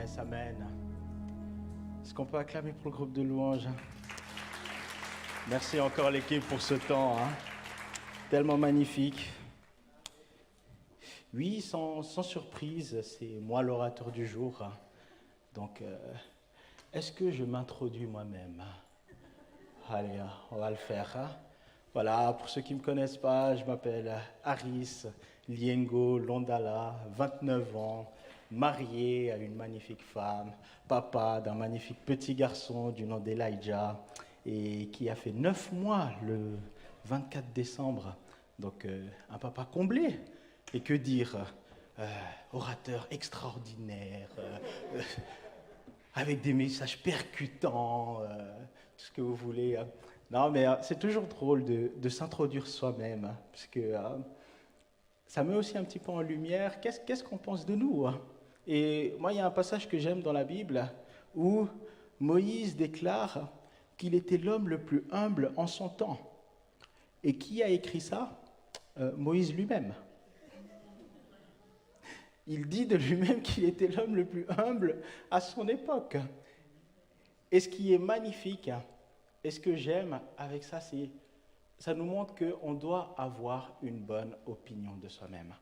Yes, amen. Est-ce qu'on peut acclamer pour le groupe de louanges? Merci encore l'équipe pour ce temps, tellement magnifique. Oui, sans surprise, c'est moi l'orateur du jour. Donc, est-ce que je m'introduis moi-même? Allez, on va le faire. Voilà, pour ceux qui ne me connaissent pas, je m'appelle Aris Liengo Londala, 29 ans, marié à une magnifique femme, papa d'un magnifique petit garçon du nom d'Elijah, et qui a fait 9 mois le 24 décembre. Donc, un papa comblé. Et que dire, orateur extraordinaire, avec des messages percutants, tout ce que vous voulez. Non, mais c'est toujours drôle de s'introduire soi-même, parce que ça met aussi un petit peu en lumière qu'est-ce qu'on pense de nous. Et moi, il y a un passage que j'aime dans la Bible où Moïse déclare qu'il était l'homme le plus humble en son temps. Et qui a écrit ça? Moïse lui-même. Il dit de lui-même qu'il était l'homme le plus humble à son époque. Et ce qui est magnifique, et ce que j'aime avec ça, c'est ça nous montre qu'on doit avoir une bonne opinion de soi-même.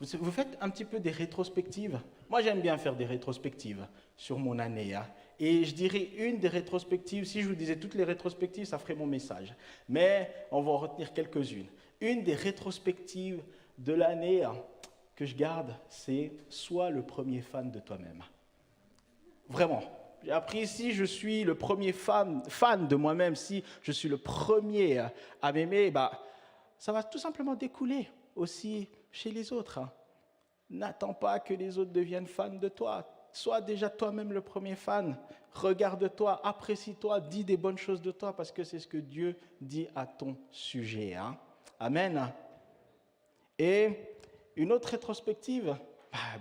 Vous faites un petit peu des rétrospectives. Moi, j'aime bien faire des rétrospectives sur mon année. Et je dirais une des rétrospectives, si je vous disais toutes les rétrospectives, ça ferait mon message. Mais on va en retenir quelques-unes. Une des rétrospectives de l'année que je garde, c'est sois le premier fan de toi-même. Vraiment. J'ai appris, si je suis le premier fan de moi-même, si je suis le premier à m'aimer, ça va tout simplement découler aussi chez les autres. N'attends pas que les autres deviennent fans de toi. Sois déjà toi-même le premier fan. Regarde-toi, apprécie-toi, dis des bonnes choses de toi, parce que c'est ce que Dieu dit à ton sujet. Amen. Et une autre rétrospective,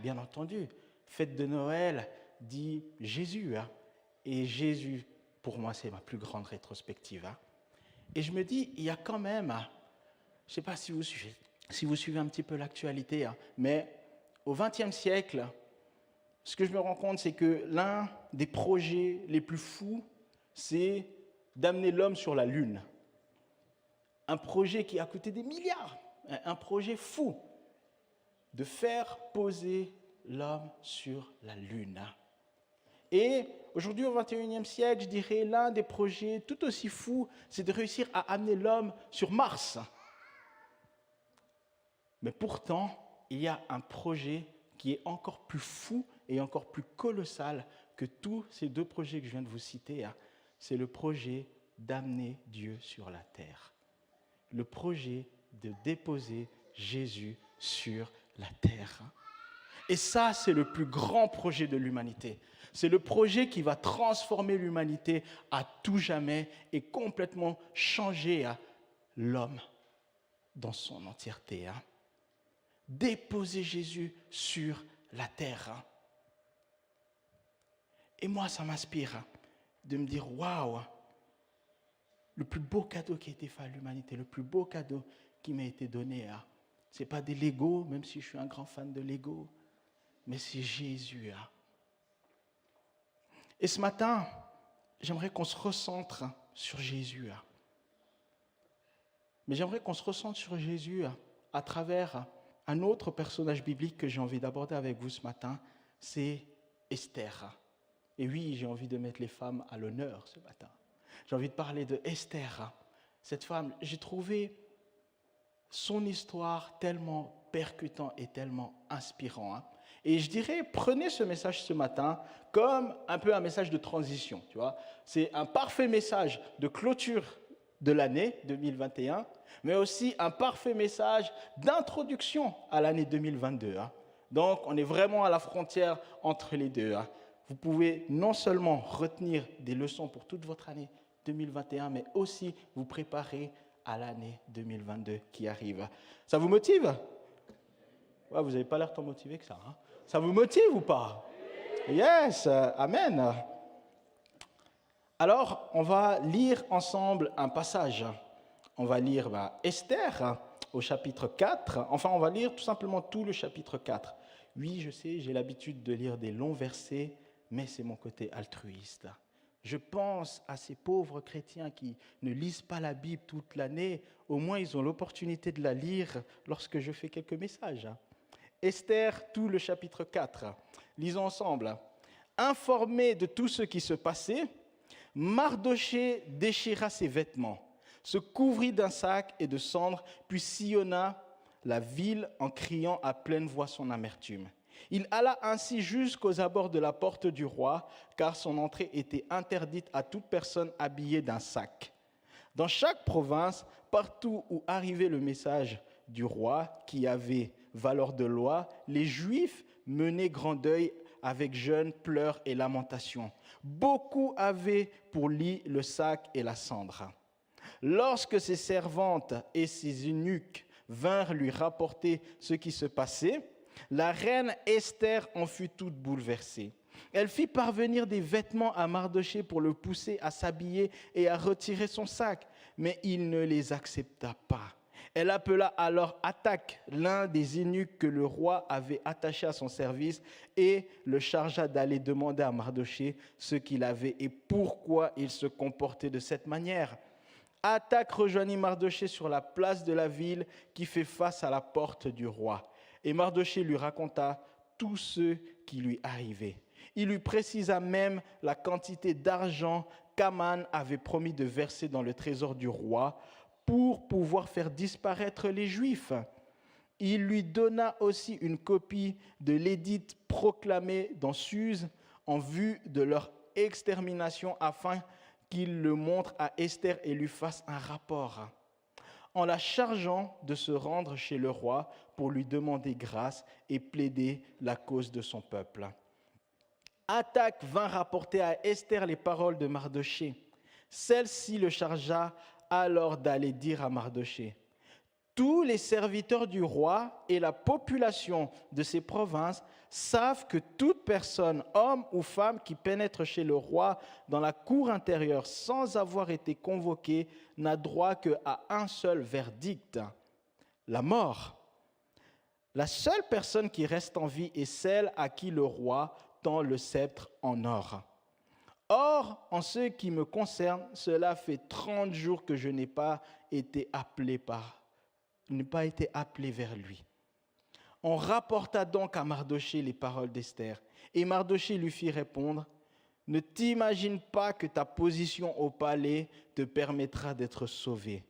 bien entendu, fête de Noël, dit Jésus. Et Jésus, pour moi, c'est ma plus grande rétrospective. Et je me dis, il y a quand même, je ne sais pas si vous suivez un petit peu l'actualité, mais au XXe siècle, ce que je me rends compte, c'est que l'un des projets les plus fous, c'est d'amener l'homme sur la Lune. Un projet qui a coûté des milliards, un projet fou, de faire poser l'homme sur la Lune. Et aujourd'hui, au XXIe siècle, je dirais l'un des projets tout aussi fous, c'est de réussir à amener l'homme sur Mars. Mais pourtant, il y a un projet qui est encore plus fou et encore plus colossal que tous ces deux projets que je viens de vous citer. C'est le projet d'amener Dieu sur la terre. Le projet de déposer Jésus sur la terre. Et ça, c'est le plus grand projet de l'humanité. C'est le projet qui va transformer l'humanité à tout jamais et complètement changer l'homme dans son entièreté. Déposer Jésus sur la terre. Et moi, ça m'inspire de me dire, waouh, le plus beau cadeau qui a été fait à l'humanité, le plus beau cadeau qui m'a été donné, ce n'est pas des Lego, même si je suis un grand fan de Lego, mais c'est Jésus. Et ce matin, j'aimerais qu'on se recentre sur Jésus. Mais j'aimerais qu'on se recentre sur Jésus à travers un autre personnage biblique que j'ai envie d'aborder avec vous ce matin, c'est Esther. Et oui, j'ai envie de mettre les femmes à l'honneur ce matin. J'ai envie de parler de Esther. Cette femme, j'ai trouvé son histoire tellement percutant et tellement inspirant. Et je dirais, prenez ce message ce matin comme un peu un message de transition. Tu vois, c'est un parfait message de clôture de l'année 2021, mais aussi un parfait message d'introduction à l'année 2022. Donc, on est vraiment à la frontière entre les deux. Vous pouvez non seulement retenir des leçons pour toute votre année 2021, mais aussi vous préparer à l'année 2022 qui arrive. Ça vous motive? Ouais, vous n'avez pas l'air tant motivé que ça. Ça vous motive ou pas? Yes, amen. Alors, on va lire ensemble un passage. On va lire Esther au chapitre 4. Enfin, on va lire tout simplement tout le chapitre 4. Oui, je sais, j'ai l'habitude de lire des longs versets, mais c'est mon côté altruiste. Je pense à ces pauvres chrétiens qui ne lisent pas la Bible toute l'année. Au moins, ils ont l'opportunité de la lire lorsque je fais quelques messages. Esther, tout le chapitre 4. Lisons ensemble. Informé de tout ce qui se passait, Mardochée déchira ses vêtements, se couvrit d'un sac et de cendres, puis sillonna la ville en criant à pleine voix son amertume. Il alla ainsi jusqu'aux abords de la porte du roi, car son entrée était interdite à toute personne habillée d'un sac. Dans chaque province, partout où arrivait le message du roi, qui avait valeur de loi, les Juifs menaient grand deuil avec jeûne, pleurs et lamentations. Beaucoup avaient pour lit le sac et la cendre. Lorsque ses servantes et ses eunuques vinrent lui rapporter ce qui se passait, la reine Esther en fut toute bouleversée. Elle fit parvenir des vêtements à Mardochée pour le pousser à s'habiller et à retirer son sac, mais il ne les accepta pas. Elle appela alors Attaque, l'un des eunuques que le roi avait attaché à son service, et le chargea d'aller demander à Mardochée ce qu'il avait et pourquoi il se comportait de cette manière. Attaque rejoignit Mardochée sur la place de la ville qui fait face à la porte du roi. Et Mardochée lui raconta tout ce qui lui arrivait. Il lui précisa même la quantité d'argent qu'Aman avait promis de verser dans le trésor du roi pour pouvoir faire disparaître les Juifs. Il lui donna aussi une copie de l'édit proclamé dans Suse en vue de leur extermination afin qu'il le montre à Esther et lui fasse un rapport, en la chargeant de se rendre chez le roi pour lui demander grâce et plaider la cause de son peuple. Attaque vint rapporter à Esther les paroles de Mardochée. Celle-ci le chargea alors d'aller dire à Mardochée: tous les serviteurs du roi et la population de ces provinces savent que toute personne, homme ou femme, qui pénètre chez le roi dans la cour intérieure sans avoir été convoquée n'a droit qu'à un seul verdict, la mort. La seule personne qui reste en vie est celle à qui le roi tend le sceptre en or. Or, en ce qui me concerne, cela fait 30 jours que je n'ai pas été appelé vers lui. On rapporta donc à Mardochée les paroles d'Esther. Et Mardochée lui fit répondre: ne t'imagine pas que ta position au palais te permettra d'être sauvé,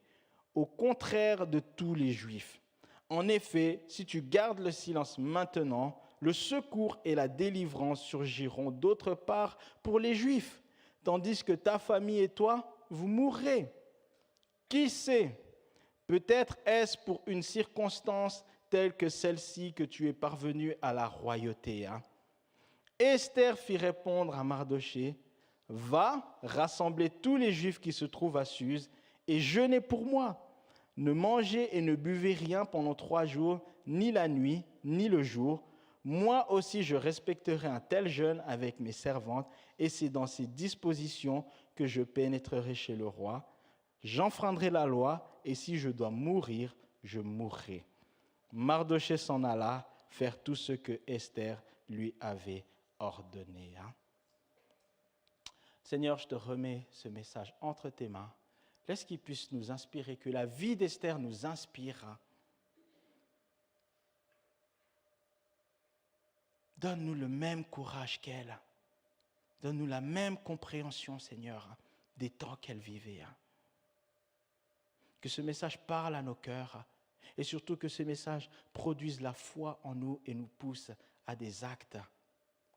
au contraire de tous les Juifs. En effet, si tu gardes le silence maintenant, le secours et la délivrance surgiront d'autre part pour les Juifs, tandis que ta famille et toi, vous mourrez. Qui sait? Peut-être est-ce pour une circonstance telle que celle-ci que tu es parvenu à la royauté. Esther fit répondre à Mardochée: va rassembler tous les Juifs qui se trouvent à Suse et jeûnez pour moi. Ne mangez et ne buvez rien pendant 3 jours, ni la nuit, ni le jour. Moi aussi, je respecterai un tel jeûne avec mes servantes, et c'est dans ces dispositions que je pénétrerai chez le roi. J'enfreindrai la loi, et si je dois mourir, je mourrai. Mardochée s'en alla faire tout ce que Esther lui avait ordonné. Seigneur, je te remets ce message entre tes mains. Laisse qu'il puisse nous inspirer, que la vie d'Esther nous inspire. Donne-nous le même courage qu'elle. Donne-nous la même compréhension, Seigneur, des temps qu'elle vivait. Que ce message parle à nos cœurs et surtout que ce message produise la foi en nous et nous pousse à des actes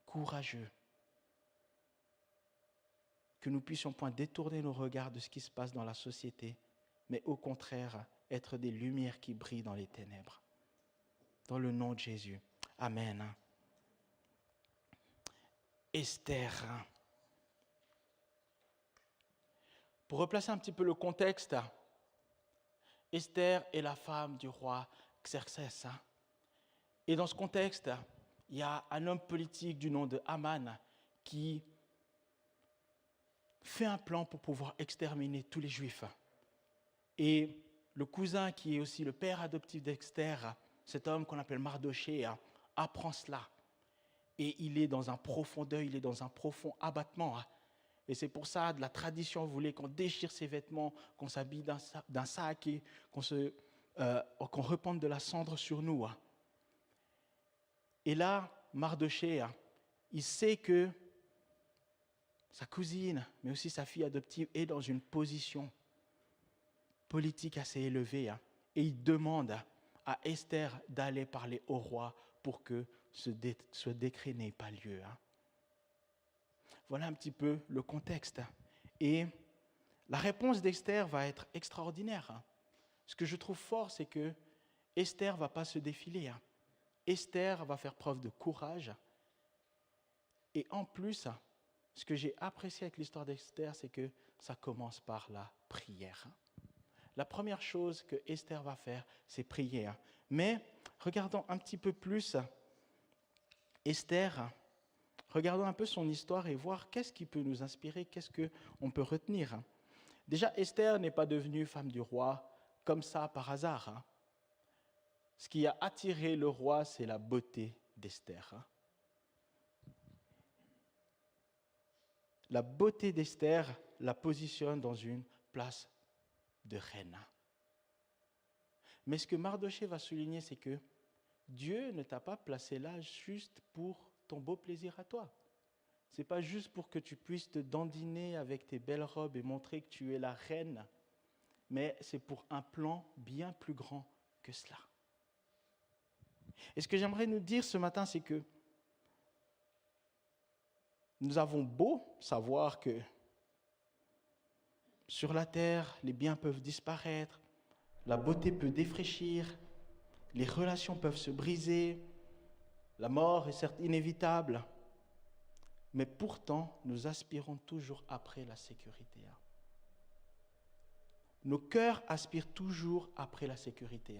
courageux. Que nous puissions point détourner nos regards de ce qui se passe dans la société, mais au contraire, être des lumières qui brillent dans les ténèbres. Dans le nom de Jésus. Amen. Esther. Pour replacer un petit peu le contexte, Esther est la femme du roi Xerxès. Et dans ce contexte, il y a un homme politique du nom de Aman qui fait un plan pour pouvoir exterminer tous les Juifs. Et le cousin qui est aussi le père adoptif d'Esther, cet homme qu'on appelle Mardochée, apprend cela. et il est dans un profond deuil, il est dans un profond abattement. Et c'est pour ça que la tradition voulait qu'on déchire ses vêtements, qu'on s'habille d'un sac et qu'on repente de la cendre sur nous. Et là, Mardochée, il sait que sa cousine, mais aussi sa fille adoptive, est dans une position politique assez élevée. Et il demande à Esther d'aller parler au roi pour que ce décret n'ait pas lieu. Voilà un petit peu le contexte. Et la réponse d'Esther va être extraordinaire. Ce que je trouve fort, c'est que Esther ne va pas se défiler. Esther va faire preuve de courage. Et en plus, ce que j'ai apprécié avec l'histoire d'Esther, c'est que ça commence par la prière. La première chose que Esther va faire, c'est prier. Mais regardons un petit peu plus Esther, regardons un peu son histoire et voir qu'est-ce qui peut nous inspirer, qu'est-ce qu'on peut retenir. Déjà, Esther n'est pas devenue femme du roi comme ça par hasard. Ce qui a attiré le roi, c'est la beauté d'Esther. La beauté d'Esther la positionne dans une place de reine. Mais ce que Mardochée va souligner, c'est que Dieu ne t'a pas placé là juste pour ton beau plaisir à toi. Ce n'est pas juste pour que tu puisses te dandiner avec tes belles robes et montrer que tu es la reine, mais c'est pour un plan bien plus grand que cela. Et ce que j'aimerais nous dire ce matin, c'est que nous avons beau savoir que sur la terre, les biens peuvent disparaître, la beauté peut défraîchir, les relations peuvent se briser, la mort est certes inévitable, mais pourtant, nous aspirons toujours après la sécurité. Nos cœurs aspirent toujours après la sécurité.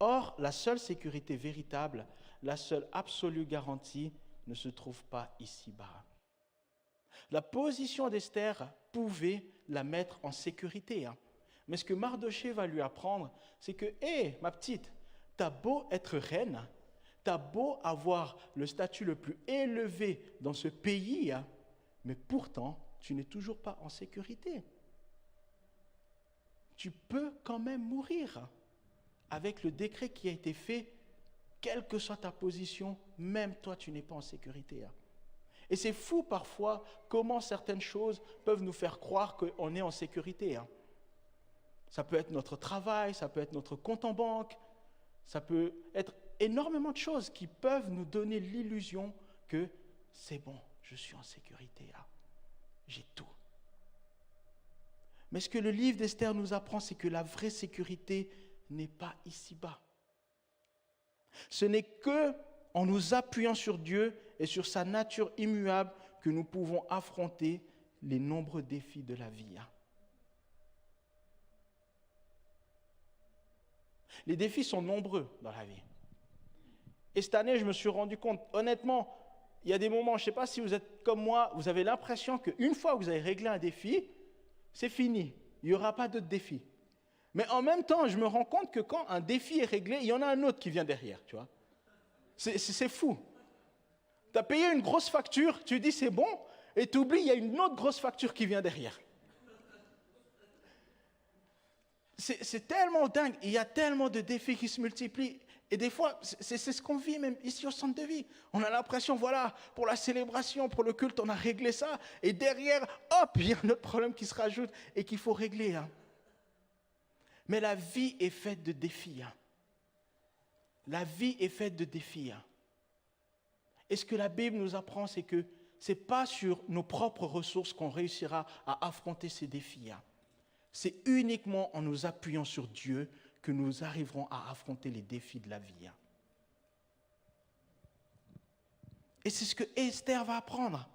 Or, la seule sécurité véritable, la seule absolue garantie, ne se trouve pas ici-bas. La position d'Esther pouvait la mettre en sécurité. Mais ce que Mardochée va lui apprendre, c'est que, hé, ma petite, t'as beau être reine, t'as beau avoir le statut le plus élevé dans ce pays, mais pourtant, tu n'es toujours pas en sécurité. Tu peux quand même mourir avec le décret qui a été fait, quelle que soit ta position, même toi, tu n'es pas en sécurité. Et c'est fou parfois comment certaines choses peuvent nous faire croire qu'on est en sécurité. Ça peut être notre travail, ça peut être notre compte en banque, ça peut être énormément de choses qui peuvent nous donner l'illusion que c'est bon, je suis en sécurité, j'ai tout. Mais ce que le livre d'Esther nous apprend, c'est que la vraie sécurité n'est pas ici-bas. Ce n'est que en nous appuyant sur Dieu et sur sa nature immuable que nous pouvons affronter les nombreux défis de la vie. Les défis sont nombreux dans la vie. Et cette année, je me suis rendu compte, honnêtement, il y a des moments, je ne sais pas si vous êtes comme moi, vous avez l'impression qu'une fois que vous avez réglé un défi, c'est fini, il n'y aura pas d'autres défis. Mais en même temps, je me rends compte que quand un défi est réglé, il y en a un autre qui vient derrière, tu vois. C'est fou. Tu as payé une grosse facture, tu dis c'est bon, et tu oublies, il y a une autre grosse facture qui vient derrière. C'est tellement dingue, il y a tellement de défis qui se multiplient. Et des fois, c'est ce qu'on vit même ici au centre de vie. On a l'impression, voilà, pour la célébration, pour le culte, on a réglé ça. Et derrière, hop, il y a un autre problème qui se rajoute et qu'il faut régler. Mais la vie est faite de défis. La vie est faite de défis. Et ce que la Bible nous apprend, c'est que ce n'est pas sur nos propres ressources qu'on réussira à affronter ces défis. C'est uniquement en nous appuyant sur Dieu que nous arriverons à affronter les défis de la vie. Et c'est ce que Esther va apprendre.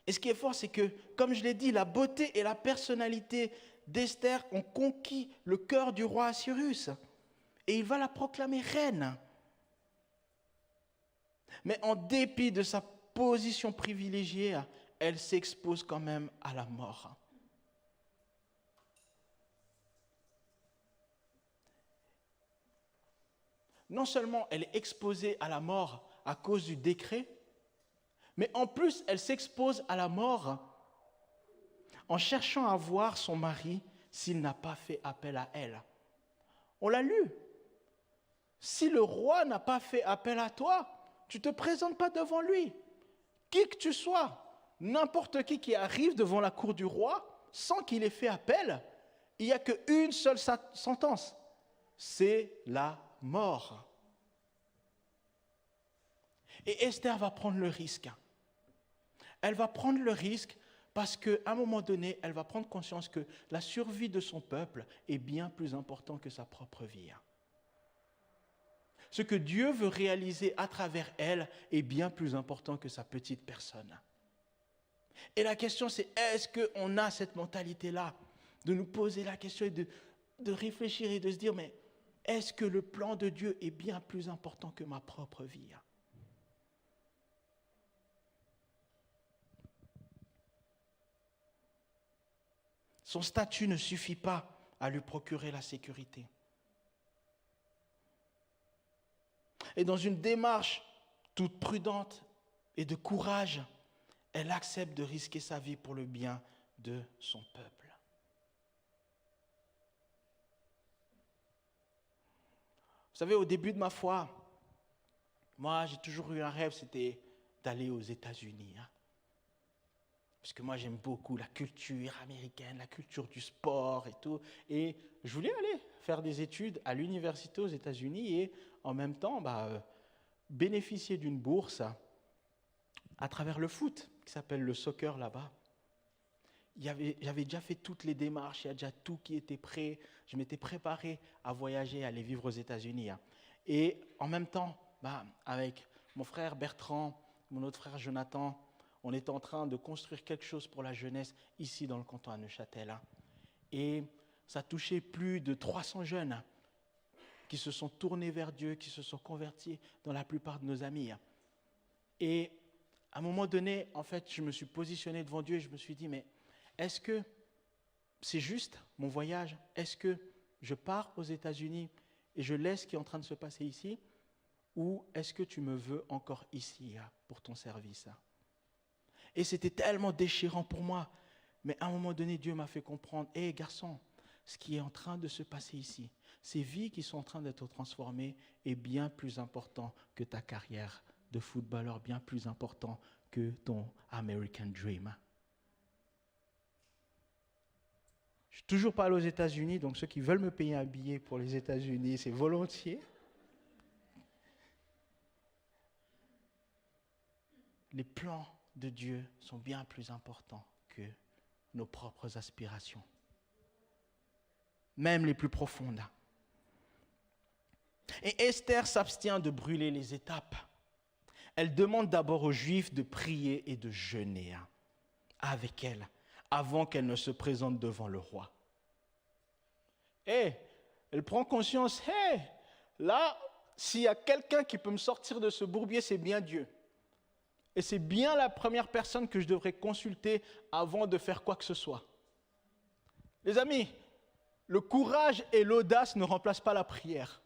Et ce qui est fort, c'est que, comme je l'ai dit, la beauté et la personnalité d'Esther ont conquis le cœur du roi Assyrus. Et il va la proclamer reine. Mais en dépit de sa position privilégiée, elle s'expose quand même à la mort. Non seulement elle est exposée à la mort à cause du décret, mais en plus, elle s'expose à la mort en cherchant à voir son mari s'il n'a pas fait appel à elle. On l'a lu. Si le roi n'a pas fait appel à toi, tu ne te présentes pas devant lui. Qui que tu sois, n'importe qui arrive devant la cour du roi sans qu'il ait fait appel, il n'y a qu'une seule sentence, c'est la mort. Et Esther va prendre le risque. Elle va prendre le risque parce qu'à un moment donné, elle va prendre conscience que la survie de son peuple est bien plus importante que sa propre vie. Ce que Dieu veut réaliser à travers elle est bien plus important que sa petite personne. Et la question c'est, est-ce qu'on a cette mentalité-là de nous poser la question et de réfléchir et de se dire, mais est-ce que le plan de Dieu est bien plus important que ma propre vie ? Son statut ne suffit pas à lui procurer la sécurité. Et dans une démarche toute prudente et de courage, elle accepte de risquer sa vie pour le bien de son peuple. Vous savez, au début de ma foi, moi j'ai toujours eu un rêve, c'était d'aller aux États-Unis. Parce que moi j'aime beaucoup la culture américaine, la culture du sport et tout. Et je voulais aller faire des études à l'université aux États-Unis et en même temps bénéficier d'une bourse à travers le foot, qui s'appelle le soccer là-bas. J'avais déjà fait toutes les démarches, il y a déjà tout qui était prêt. Je m'étais préparé à voyager, à aller vivre aux États-Unis. Et en même temps, avec mon frère Bertrand, mon autre frère Jonathan, on était en train de construire quelque chose pour la jeunesse ici dans le canton à Neuchâtel. Et ça touchait plus de 300 jeunes qui se sont tournés vers Dieu, qui se sont convertis dans la plupart de nos amis. Et à un moment donné, en fait, je me suis positionné devant Dieu et je me suis dit, mais est-ce que c'est juste mon voyage ? Est-ce que je pars aux États-Unis et je laisse ce qui est en train de se passer ici ? Ou est-ce que tu me veux encore ici pour ton service ? Et c'était tellement déchirant pour moi. Mais à un moment donné, Dieu m'a fait comprendre, hé garçon, ce qui est en train de se passer ici, ces vies qui sont en train d'être transformées est bien plus important que ta carrière de footballeur, bien plus important que ton American Dream. Je ne suis toujours pas allé aux États-Unis, donc ceux qui veulent me payer un billet pour les États-Unis, c'est volontiers. Les plans de Dieu sont bien plus importants que nos propres aspirations, même les plus profondes. Et Esther s'abstient de brûler les étapes. Elle demande d'abord aux Juifs de prier et de jeûner avec elle, avant qu'elle ne se présente devant le roi. Et elle prend conscience, là, s'il y a quelqu'un qui peut me sortir de ce bourbier, c'est bien Dieu. Et c'est bien la première personne que je devrais consulter avant de faire quoi que ce soit. Les amis, le courage et l'audace ne remplacent pas la prière.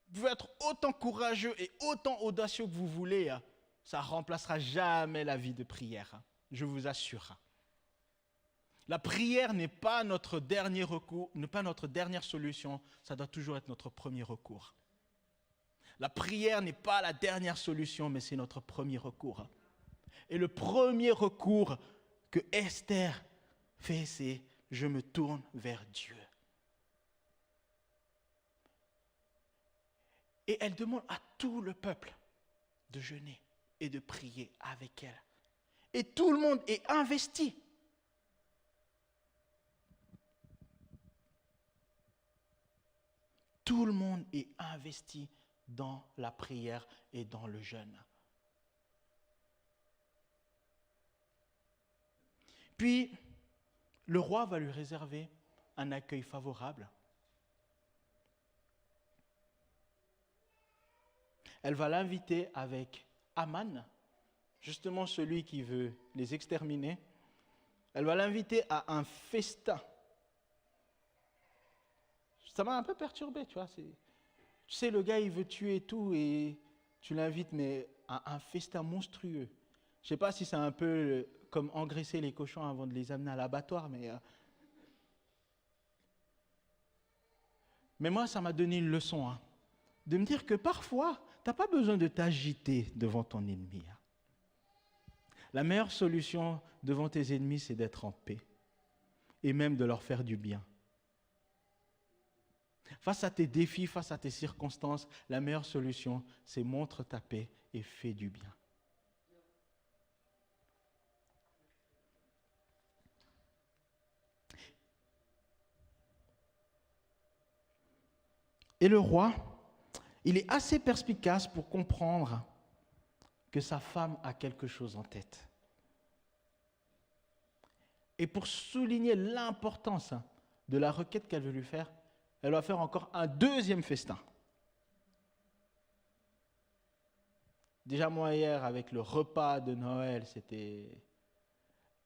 Vous pouvez être autant courageux et autant audacieux que vous voulez, ça ne remplacera jamais la vie de prière, je vous assure. La prière n'est pas notre dernier recours, n'est pas notre dernière solution, ça doit toujours être notre premier recours. La prière n'est pas la dernière solution, mais c'est notre premier recours. Et le premier recours que Esther fait, c'est « je me tourne vers Dieu ». Et elle demande à tout le peuple de jeûner et de prier avec elle. Et tout le monde est investi. Tout le monde est investi dans la prière et dans le jeûne. Puis, le roi va lui réserver un accueil favorable. Elle va l'inviter avec Aman, justement celui qui veut les exterminer. Elle va l'inviter à un festin. Ça m'a un peu perturbé, tu vois. Tu sais, le gars, il veut tuer et tout, et tu l'invites, mais à un festin monstrueux. Je ne sais pas si c'est un peu comme engraisser les cochons avant de les amener à l'abattoir, mais moi, ça m'a donné une leçon, hein, de me dire que parfois, tu n'as pas besoin de t'agiter devant ton ennemi. Hein. La meilleure solution devant tes ennemis, c'est d'être en paix, et même de leur faire du bien. Face à tes défis, face à tes circonstances, la meilleure solution, c'est montre ta paix et fais du bien. Et le roi, il est assez perspicace pour comprendre que sa femme a quelque chose en tête. Et pour souligner l'importance de la requête qu'elle veut lui faire, elle va faire encore un deuxième festin. Déjà, moi, hier, avec le repas de Noël, c'était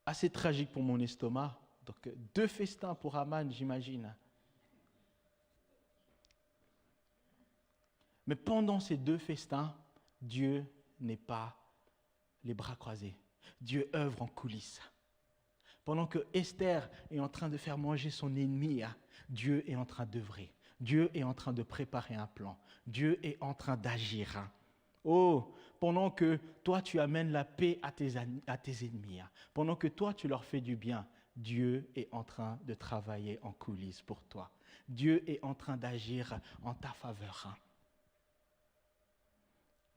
assez tragique pour mon estomac. Donc, 2 festins pour Aman, j'imagine. Mais pendant ces 2 festins, Dieu n'est pas les bras croisés. Dieu œuvre en coulisses. Pendant que Esther est en train de faire manger son ennemi, Dieu est en train d'œuvrer. Dieu est en train de préparer un plan. Dieu est en train d'agir. Oh, pendant que toi tu amènes la paix à tes ennemis, pendant que toi tu leur fais du bien, Dieu est en train de travailler en coulisses pour toi. Dieu est en train d'agir en ta faveur.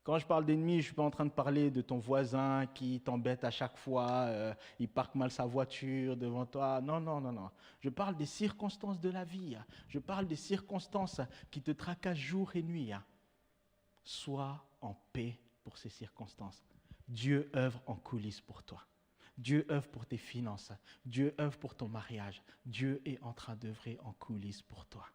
Quand je parle d'ennemis, je ne suis pas en train de parler de ton voisin qui t'embête à chaque fois, il parque mal sa voiture devant toi. Non, non, non, non. Je parle des circonstances de la vie. Je parle des circonstances qui te tracassent jour et nuit. Sois en paix pour ces circonstances. Dieu œuvre en coulisses pour toi. Dieu œuvre pour tes finances. Dieu œuvre pour ton mariage. Dieu est en train d'œuvrer en coulisses pour toi.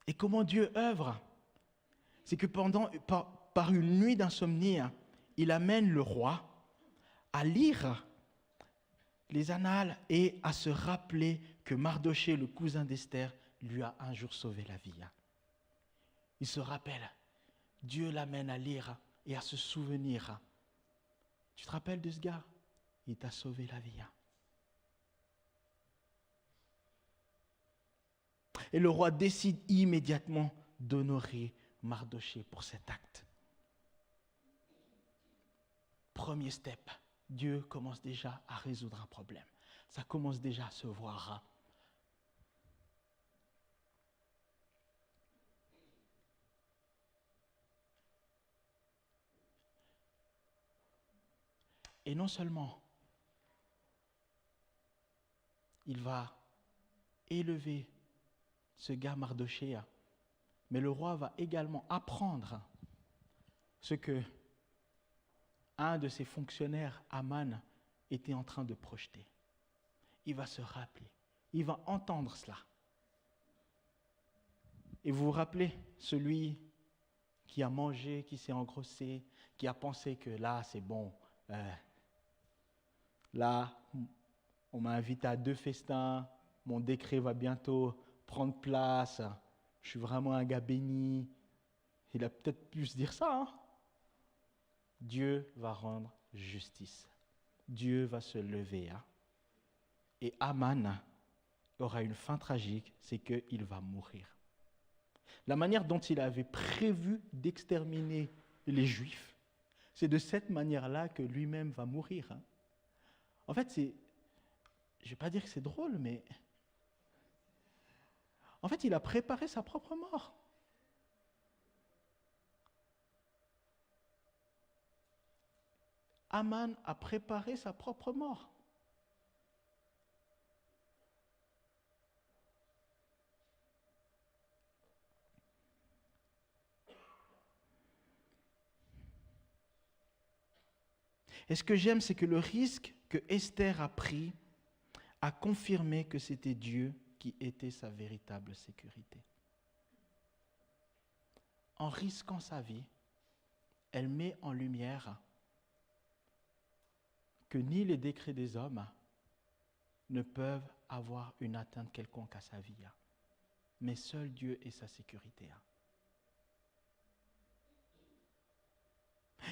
Et comment Dieu œuvre? C'est que par une nuit d'insomnie, il amène le roi à lire les annales et à se rappeler que Mardochée, le cousin d'Esther, lui a un jour sauvé la vie. Il se rappelle, Dieu l'amène à lire et à se souvenir. Tu te rappelles de ce gars? Il t'a sauvé la vie. Et le roi décide immédiatement d'honorer Mardochée pour cet acte. Premier step, Dieu commence déjà à résoudre un problème. Ça commence déjà à se voir. Et non seulement il va élever ce gars Mardochée, mais le roi va également apprendre ce que un de ses fonctionnaires, Aman, était en train de projeter. Il va se rappeler, il va entendre cela. Et vous vous rappelez, celui qui a mangé, qui s'est engrossé, qui a pensé que là, c'est bon. Là, on m'a invité à 2 festins, mon décret va bientôt prendre place, je suis vraiment un gars béni. Il a peut-être pu se dire ça. Dieu va rendre justice. Dieu va se lever. Et Aman aura une fin tragique, c'est qu'il va mourir. La manière dont il avait prévu d'exterminer les Juifs, c'est de cette manière-là que lui-même va mourir. En fait, je ne vais pas dire que c'est drôle, mais en fait, il a préparé sa propre mort. Aman a préparé sa propre mort. Et ce que j'aime, c'est que le risque que Esther a pris a confirmé que c'était Dieu qui était sa véritable sécurité. En risquant sa vie, elle met en lumière que ni les décrets des hommes ne peuvent avoir une atteinte quelconque à sa vie. mais seul Dieu est sa sécurité.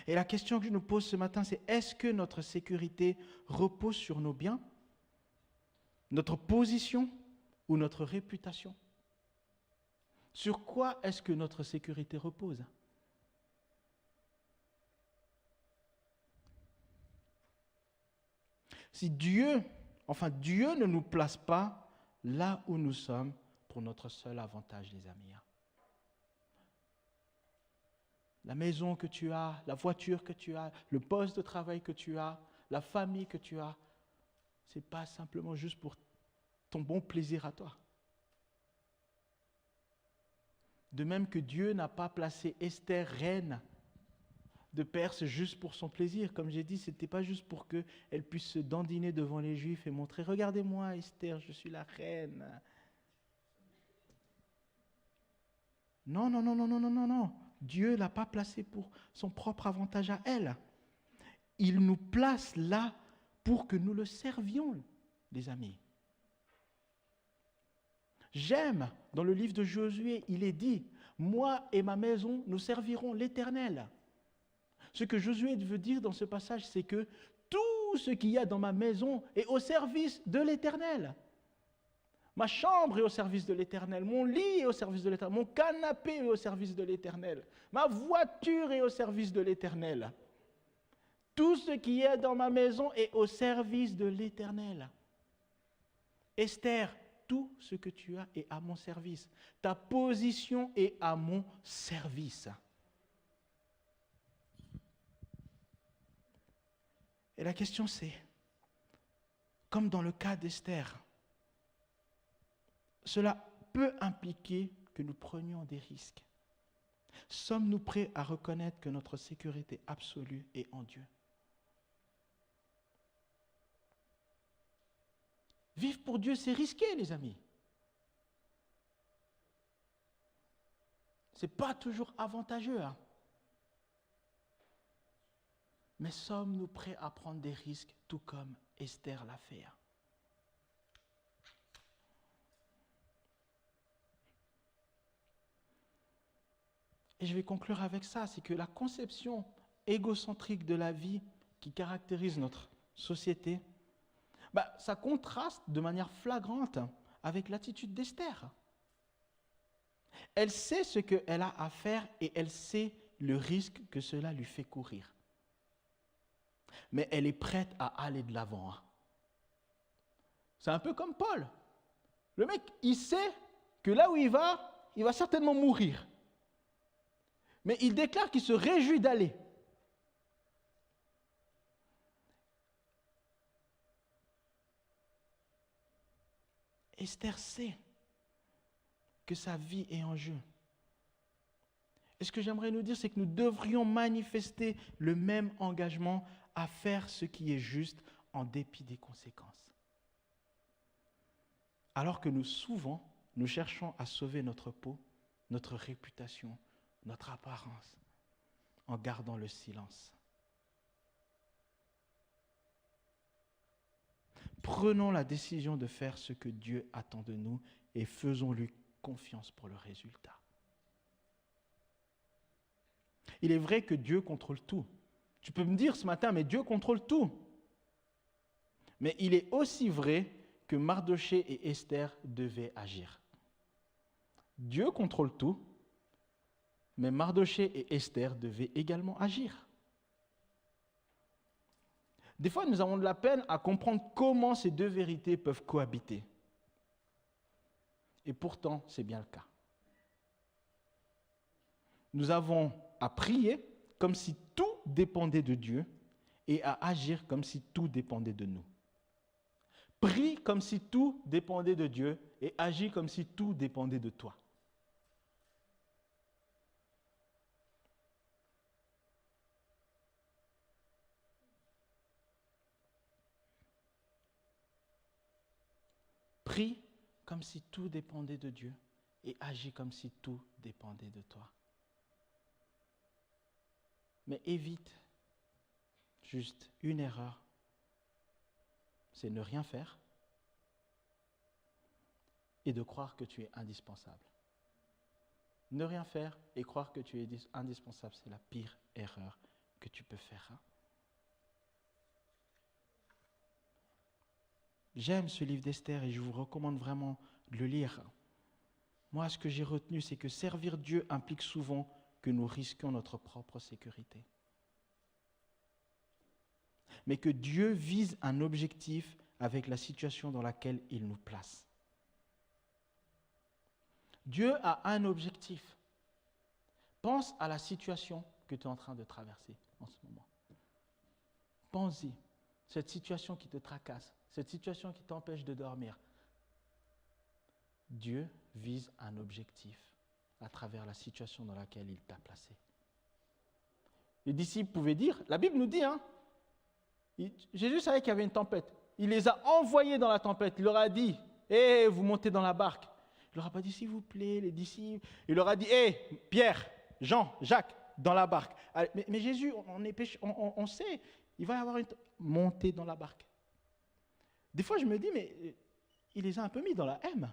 Et la question que je nous pose ce matin, c'est est-ce que notre sécurité repose sur nos biens, notre position ou notre réputation? Sur quoi est-ce que notre sécurité repose? Si Dieu ne nous place pas là où nous sommes pour notre seul avantage, les amis. La maison que tu as, la voiture que tu as, le poste de travail que tu as, la famille que tu as, ce n'est pas simplement juste pour ton bon plaisir à toi. De même que Dieu n'a pas placé Esther reine de Perse juste pour son plaisir. Comme j'ai dit, ce n'était pas juste pour qu'elle puisse se dandiner devant les Juifs et montrer « Regardez-moi Esther, je suis la reine ». Non, non, non, non, non, non, non, non. Dieu ne l'a pas placé pour son propre avantage à elle. Il nous place là pour que nous le servions, les amis. J'aime, dans le livre de Josué, il est dit, moi et ma maison, nous servirons l'Éternel. Ce que Josué veut dire dans ce passage, c'est que tout ce qu'il y a dans ma maison est au service de l'Éternel. Ma chambre est au service de l'Éternel, mon lit est au service de l'Éternel, mon canapé est au service de l'Éternel, ma voiture est au service de l'Éternel. Tout ce qui est dans ma maison est au service de l'Éternel. Esther, tout ce que tu as est à mon service. Ta position est à mon service. Et la question c'est, comme dans le cas d'Esther, cela peut impliquer que nous prenions des risques. Sommes-nous prêts à reconnaître que notre sécurité absolue est en Dieu? Vivre pour Dieu, c'est risqué, les amis. Ce n'est pas toujours avantageux. Mais sommes-nous prêts à prendre des risques, tout comme Esther l'a fait? Et je vais conclure avec ça, c'est que la conception égocentrique de la vie qui caractérise notre société, ça contraste de manière flagrante avec l'attitude d'Esther. Elle sait ce qu'elle a à faire et elle sait le risque que cela lui fait courir. Mais elle est prête à aller de l'avant. C'est un peu comme Paul. Le mec, il sait que là où il va certainement mourir. Mais il déclare qu'il se réjouit d'aller. Esther sait que sa vie est en jeu. Et ce que j'aimerais nous dire, c'est que nous devrions manifester le même engagement à faire ce qui est juste en dépit des conséquences. Alors que nous cherchons à sauver notre peau, notre réputation, notre apparence, en gardant le silence. Prenons la décision de faire ce que Dieu attend de nous et faisons-lui confiance pour le résultat. Il est vrai que Dieu contrôle tout. Tu peux me dire ce matin, mais Dieu contrôle tout. Mais il est aussi vrai que Mardochée et Esther devaient agir. Dieu contrôle tout, mais Mardochée et Esther devaient également agir. Des fois, nous avons de la peine à comprendre comment ces deux vérités peuvent cohabiter. Et pourtant, c'est bien le cas. Nous avons à prier comme si tout dépendait de Dieu et à agir comme si tout dépendait de nous. Prie comme si tout dépendait de Dieu et agis comme si tout dépendait de toi. Prie comme si tout dépendait de Dieu et agis comme si tout dépendait de toi. Mais évite juste une erreur, c'est ne rien faire. et de croire que tu es indispensable. Ne rien faire et croire que tu es indispensable, c'est la pire erreur que tu peux faire. J'aime ce livre d'Esther et je vous recommande vraiment de le lire. Moi, ce que j'ai retenu, c'est que servir Dieu implique souvent que nous risquions notre propre sécurité. Mais que Dieu vise un objectif avec la situation dans laquelle il nous place. Dieu a un objectif. Pense à la situation que tu es en train de traverser en ce moment. Pense-y. Cette situation qui te tracasse, cette situation qui t'empêche de dormir. Dieu vise un objectif à travers la situation dans laquelle il t'a placé. Les disciples pouvaient dire, la Bible nous dit, Jésus savait qu'il y avait une tempête. Il les a envoyés dans la tempête. Il leur a dit, vous montez dans la barque. Il leur a pas dit, s'il vous plaît, les disciples. Il leur a dit, Pierre, Jean, Jacques, dans la barque. Mais Jésus, on sait, il va y avoir une montée dans la barque. Des fois, je me dis, mais il les a un peu mis dans la M.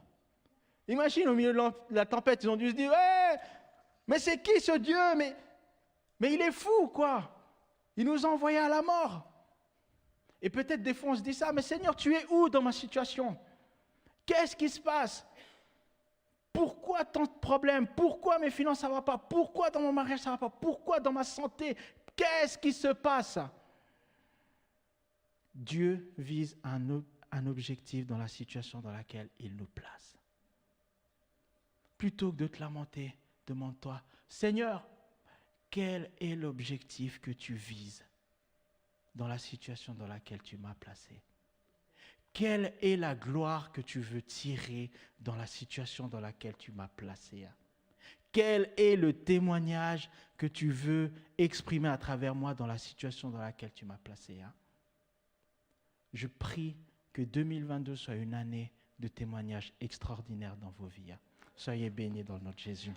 Imagine, au milieu de la tempête, ils ont dû se dire, mais c'est qui ce Dieu, mais il est fou, quoi. Il nous a envoyés à la mort. Et peut-être des fois, on se dit ça, mais Seigneur, tu es où dans ma situation? Qu'est-ce qui se passe? Pourquoi tant de problèmes? Pourquoi mes finances, ça ne va pas? Pourquoi dans mon mariage, ça ne va pas? Pourquoi dans ma santé? Qu'est-ce qui se passe? Dieu vise un objectif dans la situation dans laquelle il nous place. Plutôt que de te lamenter, demande-toi, Seigneur, quel est l'objectif que tu vises dans la situation dans laquelle tu m'as placé? Quelle est la gloire que tu veux tirer dans la situation dans laquelle tu m'as placé? Quel est le témoignage que tu veux exprimer à travers moi dans la situation dans laquelle tu m'as placé? Je prie que 2022 soit une année de témoignages extraordinaires dans vos vies. Soyez bénis dans notre Jésus.